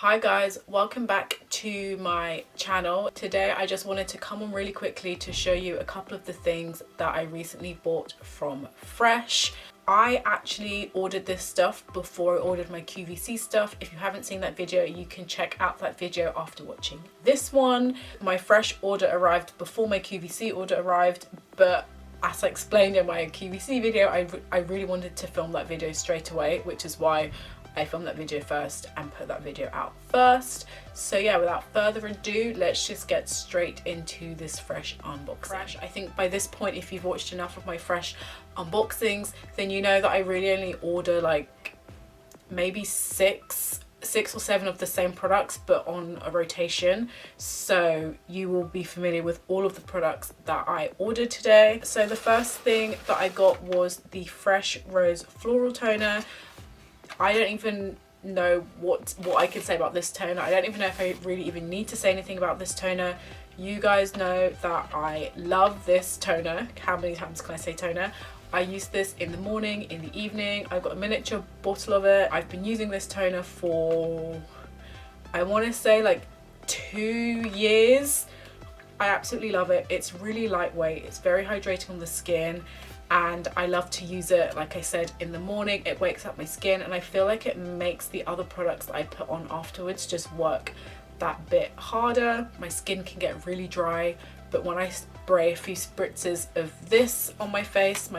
Hi guys, welcome back to my channel. Today I just wanted to come on really quickly to show you a couple of the things that I recently bought from Fresh. I actually ordered this stuff before I ordered my QVC stuff. If you haven't seen that video, you can check out that video after watching this one. My Fresh order arrived before my QVC order arrived, but as I explained in my QVC video, I really wanted to film that video straight away, which is why I filmed that video first and put that video out first. So yeah, without further ado, let's just get straight into this Fresh unboxing. I think by this point, if you've watched enough of my Fresh unboxings, then you know that I really only order like maybe six or seven of the same products, but on a rotation. So you will be familiar with all of the products that I ordered today. So the first thing that I got was the Fresh Rose Floral Toner. I don't even know what I could say about this toner. I don't even know if I really even need to say anything about this toner. You guys know that I love this toner. How many times can I say toner? I use this in the morning, in the evening. I've got a miniature bottle of it. I've been using this toner for, I want to say like 2 years. I absolutely love it. It's really lightweight. It's very hydrating on the skin. And I love to use it, like I said, in the morning. It wakes up my skin, and I feel like it makes the other products that I put on afterwards just work that bit harder. My skin can get really dry, but when I spray a few spritzes of this on my face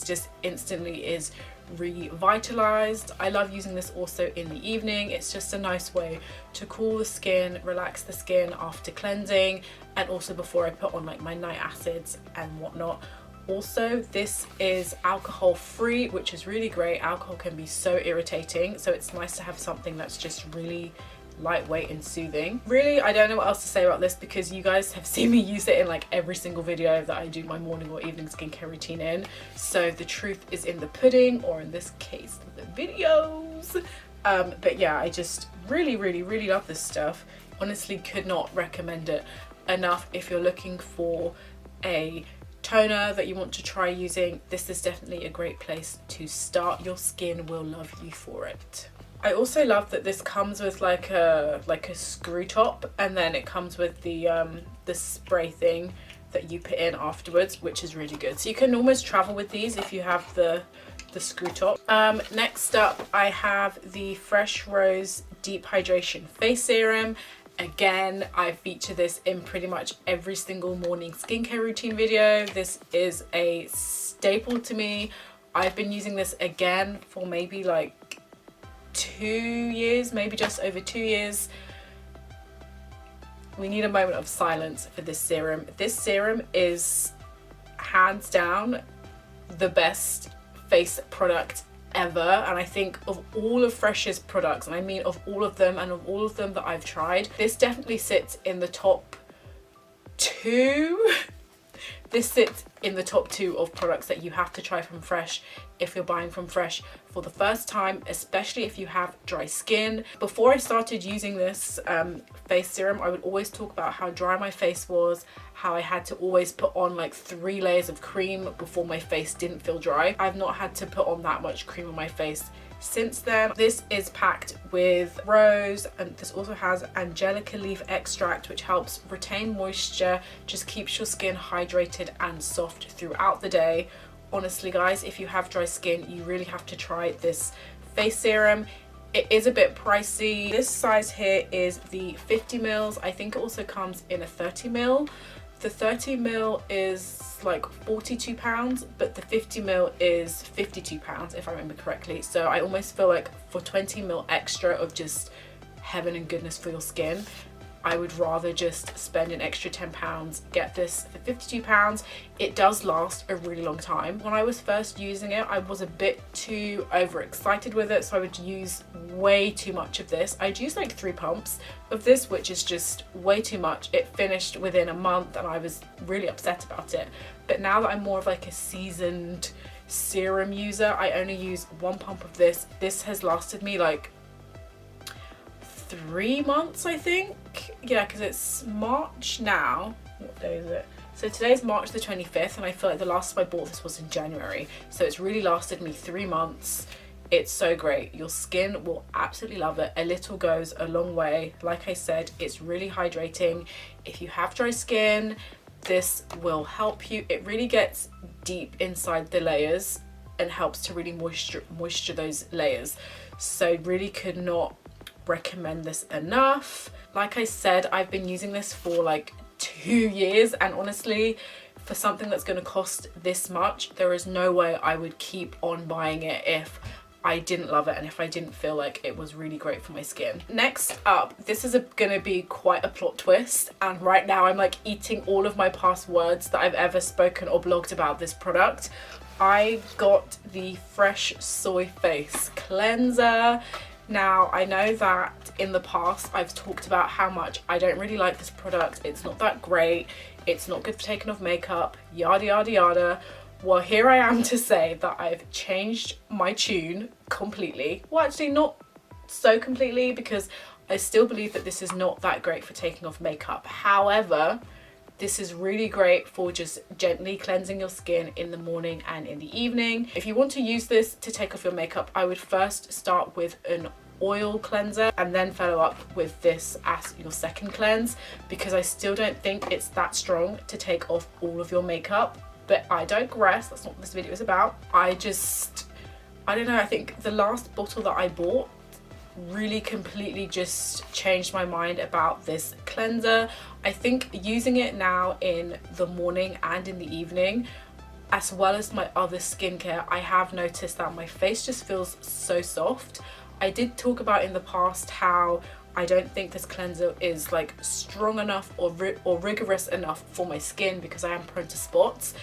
just instantly is revitalized. I love using this also in the evening. It's just a nice way to cool the skin, relax the skin after cleansing, and also before I put on like my night acids and whatnot. Also, this is alcohol free, which is really great. Alcohol can be so irritating, so it's nice to have something that's just really lightweight and soothing. Really, I don't know what else to say about this because you guys have seen me use it in like every single video that I do my morning or evening skincare routine in. So the truth is in the pudding, or in this case, the videos. But yeah, I just really love this stuff. Honestly, could not recommend it enough. If you're looking for a toner that you want to try using, this is definitely a great place to start. Your skin will love you for it. I also love that this comes with like a screw top, and then it comes with the spray thing that you put in afterwards, which is really good. So you can almost travel with these if you have the screw top. Next up, I have the Fresh Rose Deep Hydration Face Serum. Again, I feature this in pretty much every single morning skincare routine video. This is a staple to me. I've been using this again for maybe like 2 years, maybe just over 2 years. We need a moment of silence for this serum. This serum is hands down the best face product ever, and I think of all of Fresh's products, and I mean of all of them, and of all of them that I've tried, this definitely sits in the top 2. This sits in the top 2 of products that you have to try from Fresh if you're buying from Fresh for the first time, especially if you have dry skin. Before I started using this face serum, I would always talk about how dry my face was, how I had to always put on like 3 layers of cream before my face didn't feel dry. I've not had to put on that much cream on my face since then. This is packed with rose, and this also has angelica leaf extract, which helps retain moisture, just keeps your skin hydrated and soft throughout the day. Honestly guys, if you have dry skin, you really have to try this face serum. It is a bit pricey. This size here is the 50 mils. I think it also comes in a 30 mil. The 30 mil is like £42, but the 50 mil is £52 if I remember correctly. So I almost feel like for 20 mil extra of just heaven and goodness for your skin, I would rather just spend an extra £10, get this for £52. It does last a really long time. When I was first using it, I was a bit too overexcited with it, so I would use way too much of this. I'd use like 3 pumps of this, which is just way too much. It finished within a month and I was really upset about it. But now that I'm more of like a seasoned serum user, I only use 1 pump of this. This has lasted me like 3 months, I think. Yeah, because it's March now. What day is it? So today's March the 25th, and I feel like the last time I bought this was in January. So it's really lasted me 3 months. It's so great. Your skin will absolutely love it. A little goes a long way. Like I said, it's really hydrating. If you have dry skin, this will help you. It really gets deep inside the layers and helps to really moisture those layers. So really could not recommend this enough. Like I said, I've been using this for like 2 years, and honestly, for something that's going to cost this much, there is no way I would keep on buying it if I didn't love it and if I didn't feel like it was really great for my skin. Next up, this is gonna be quite a plot twist, and right now I'm like eating all of my past words that I've ever spoken or blogged about this product. I got the Fresh Soy Face Cleanser. Now, I know that in the past I've talked about how much I don't really like this product. It's not that great. It's not good for taking off makeup, yada, yada, yada. Well, here I am to say that I've changed my tune completely. Well, actually not so completely, because I still believe that this is not that great for taking off makeup. However, this is really great for just gently cleansing your skin in the morning and in the evening. If you want to use this to take off your makeup, I would first start with an oil cleanser and then follow up with this as your second cleanse, because I still don't think it's that strong to take off all of your makeup. But I digress, that's not what this video is about. I don't know, I think the last bottle that I bought really completely just changed my mind about this cleanser. I think using it now in the morning and in the evening, as well as my other skincare, I have noticed that my face just feels so soft. I did talk about in the past how I don't think this cleanser is like strong enough or rigorous enough for my skin because I am prone to spots,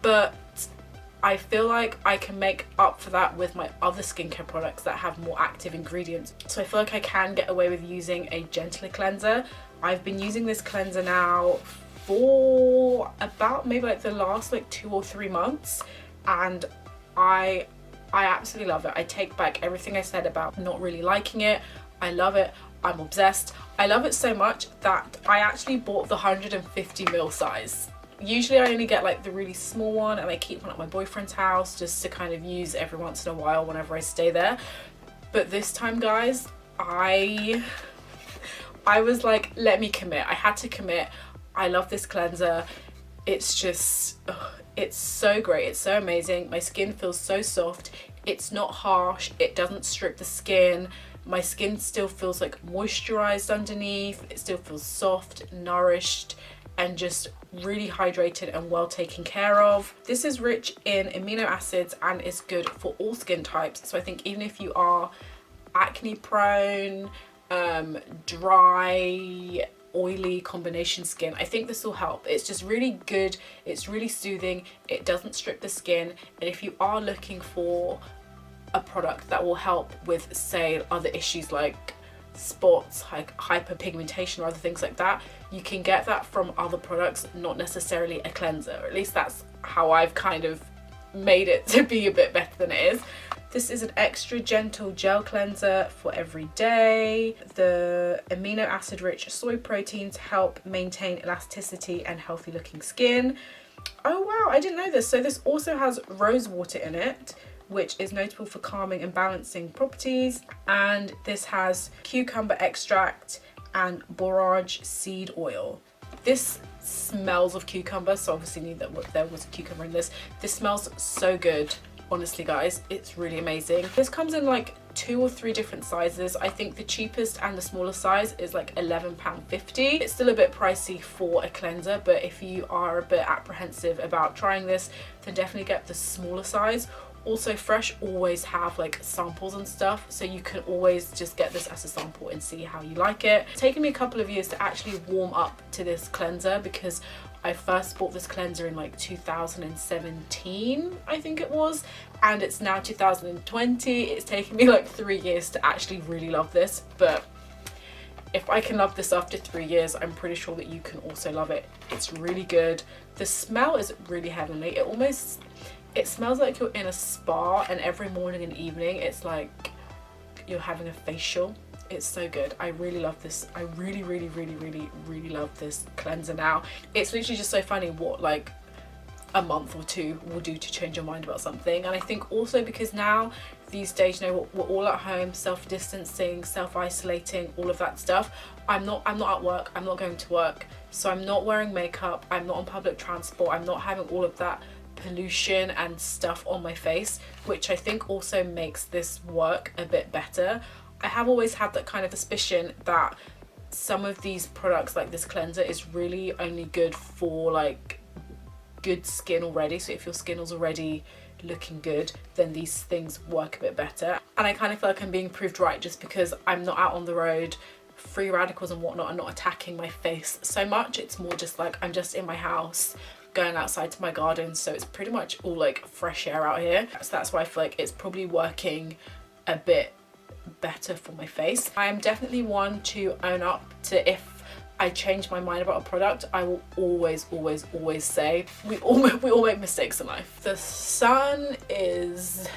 but I feel like I can make up for that with my other skincare products that have more active ingredients. So I feel like I can get away with using a gentler cleanser. I've been using this cleanser now for about maybe like the last like 2 or 3 months, and I absolutely love it. I take back everything I said about not really liking it. I love it. I'm obsessed. I love it so much that I actually bought the 150ml size. Usually I only get like the really small one, and I keep one at my boyfriend's house just to kind of use every once in a while whenever I stay there. But this time, guys, I was like, let me commit. I had to commit. I love this cleanser. It's just, it's so great. It's so amazing. My skin feels so soft. It's not harsh. It doesn't strip the skin. My skin still feels like moisturized underneath. It still feels soft, nourished, and just really hydrated and well taken care of. This is rich in amino acids and is good for all skin types. So I think even if you are acne prone, dry, oily combination skin, I think this will help. It's just really good. It's really soothing. It doesn't strip the skin. And if you are looking for a product that will help with, say, other issues like spots, like hyperpigmentation or other things like that, you can get that from other products, not necessarily a cleanser. Or at least that's how I've kind of made it to be a bit better than it is. This is an extra gentle gel cleanser for every day. The amino acid rich soy proteins help maintain elasticity and healthy looking skin. Oh wow, I didn't know this. So this also has rose water in it, which is notable for calming and balancing properties. And this has cucumber extract and borage seed oil. This smells of cucumber, so obviously knew that there was a cucumber in this. This smells so good. Honestly guys, it's really amazing. This comes in like 2 or 3 different sizes. I think the cheapest and the smaller size is like £11.50. It's still a bit pricey for a cleanser, but if you are a bit apprehensive about trying this, then definitely get the smaller size. Also, Fresh always have like samples and stuff, so you can always just get this as a sample and see how you like it. It's taken me a couple of years to actually warm up to this cleanser, because I first bought this cleanser in like 2017, I think it was, and it's now 2020. It's taken me like 3 years to actually really love this, but if I can love this after 3 years, I'm pretty sure that you can also love it. It's really good. The smell is really heavenly. It smells like you're in a spa, and every morning and evening it's like you're having a facial. It's so good. I really love this. I really love this cleanser now. It's literally just so funny what like a month or 2 will do to change your mind about something. And I think also because now these days, you know, we're all at home, self-distancing, self-isolating, all of that stuff. I'm not at work, I'm not going to work, so I'm not wearing makeup, I'm not on public transport, I'm not having all of that pollution and stuff on my face, which I think also makes this work a bit better. I have always had that kind of suspicion that some of these products, like this cleanser, is really only good for like good skin already. So if your skin is already looking good, then these things work a bit better. And I kind of feel like I'm being proved right, just because I'm not out on the road, free radicals and whatnot are not attacking my face so much. It's more just like I'm just in my house, going outside to my garden, so it's pretty much all like fresh air out here. So that's why I feel like it's probably working a bit better for my face. I am definitely one to own up to, if I change my mind about a product, I will always say we all make mistakes in life. The sun is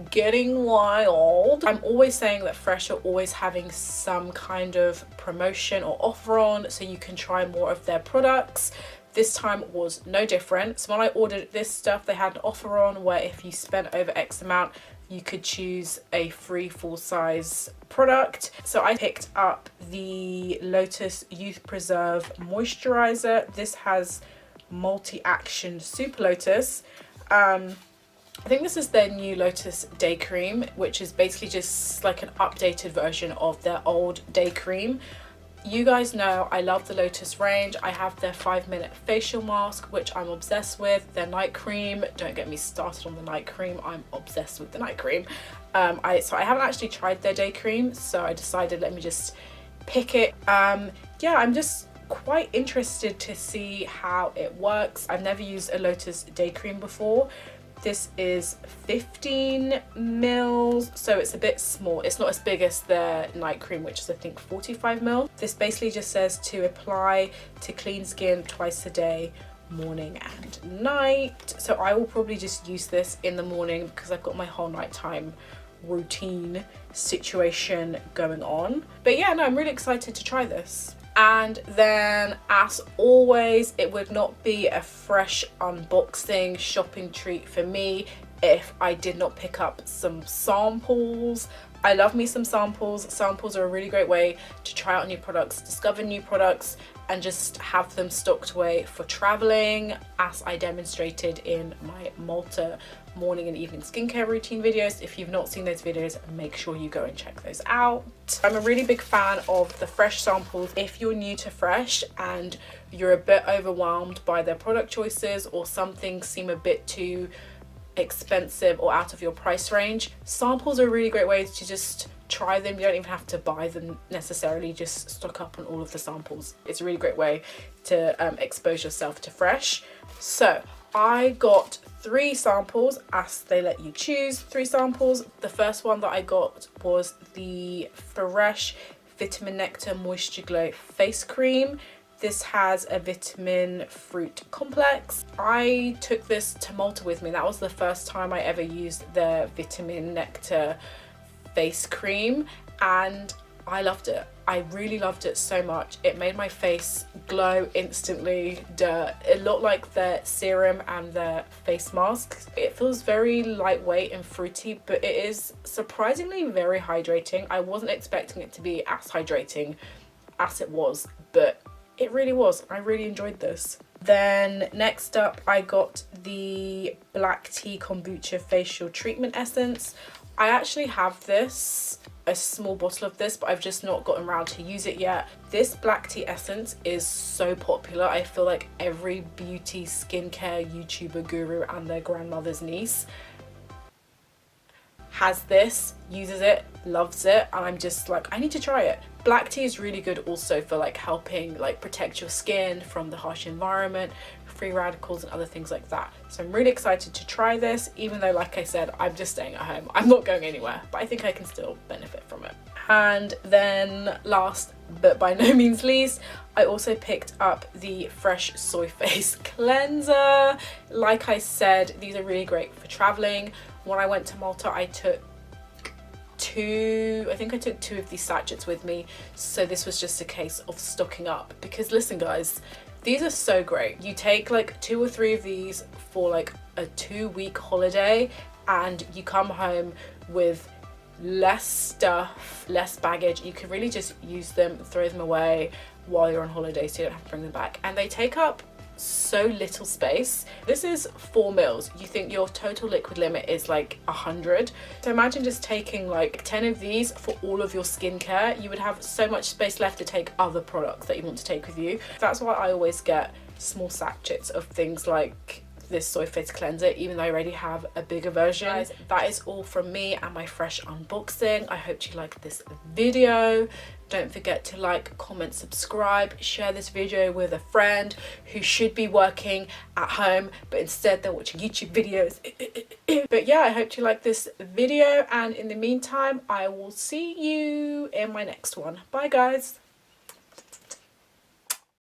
getting wild. I'm always saying that Fresh are always having some kind of promotion or offer on, so you can try more of their products. This time was no different. So when I ordered this stuff, they had an offer on where if you spent over X amount, you could choose a free full-size product. So I picked up the Lotus Youth Preserve Moisturizer. This has multi-action Super Lotus. I think this is their new Lotus Day Cream, which is basically just like an updated version of their old day cream. You guys know I love the Lotus range. I have their 5-minute facial mask, which I'm obsessed with. Their night cream, don't get me started on the night cream. I'm obsessed with the night cream. So I haven't actually tried their day cream, so I decided let me just pick it. Yeah, I'm just quite interested to see how it works. I've never used a Lotus day cream before. This is 15 mils, so it's a bit small. It's not as big as their night cream, which is I think 45 mil. This basically just says to apply to clean skin twice a day, morning and night. So I will probably just use this in the morning because I've got my whole nighttime routine situation going on. But yeah, no, I'm really excited to try this. And then, as always, it would not be a Fresh unboxing shopping treat for me if I did not pick up some samples. I love me some samples. Samples are a really great way to try out new products, discover new products, and just have them stocked away for traveling, as I demonstrated in my Malta morning and evening skincare routine videos. If you've not seen those videos, make sure you go and check those out. I'm a really big fan of the Fresh samples. If you're new to Fresh and you're a bit overwhelmed by their product choices, or some things seem a bit too expensive or out of your price range, samples are a really great way to just try them. You don't even have to buy them necessarily, just stock up on all of the samples. It's a really great way to expose yourself to Fresh. So I got 3 samples, as they let you choose 3 samples. The first one that I got was the Fresh Vitamin Nectar Moisture Glow Face Cream. This has a vitamin fruit complex. I took this to Malta with me. That was the first time I ever used the Vitamin Nectar face cream, and I loved it. I really loved it so much. It made my face glow instantly. It looked like the serum and the face mask. It feels very lightweight and fruity, but it is surprisingly very hydrating. I wasn't expecting it to be as hydrating as it was, but it really was. I really enjoyed this. Then next up, I got the Black Tea Kombucha Facial Treatment Essence. I actually have this, a small bottle of this, but I've just not gotten around to use it yet. This black tea essence is so popular. I feel like every beauty skincare YouTuber guru and their grandmother's niece has this, uses it, loves it, and I'm just like, I need to try it. Black tea is really good also for like helping like protect your skin from the harsh environment, free radicals and other things like that. So I'm really excited to try this, even though, like I said, I'm just staying at home. I'm not going anywhere, but I think I can still benefit from it. And then last but by no means least, I also picked up the Fresh Soy Face Cleanser. Like I said, these are really great for traveling. When I went to Malta, I took 2 of these sachets with me, so this was just a case of stocking up, because listen guys, these are so great. You take like 2 or 3 of these for like a 2-week holiday and you come home with less stuff, less baggage. You can really just use them, throw them away while you're on holiday, so you don't have to bring them back. And they take up so little space. This is 4 mils. You think your total liquid limit is like 100. So imagine just taking like 10 of these for all of your skincare. You would have so much space left to take other products that you want to take with you. That's why I always get small sachets of things like this Soy Cleanser, even though I already have a bigger version. Guys, that is all from me and my fresh unboxing. I hope you liked this video. Don't forget to like, comment, subscribe, share this video with a friend who should be working at home, but instead they're watching YouTube videos. But yeah, I hope you like this video, and in the meantime, I will see you in my next one. Bye guys.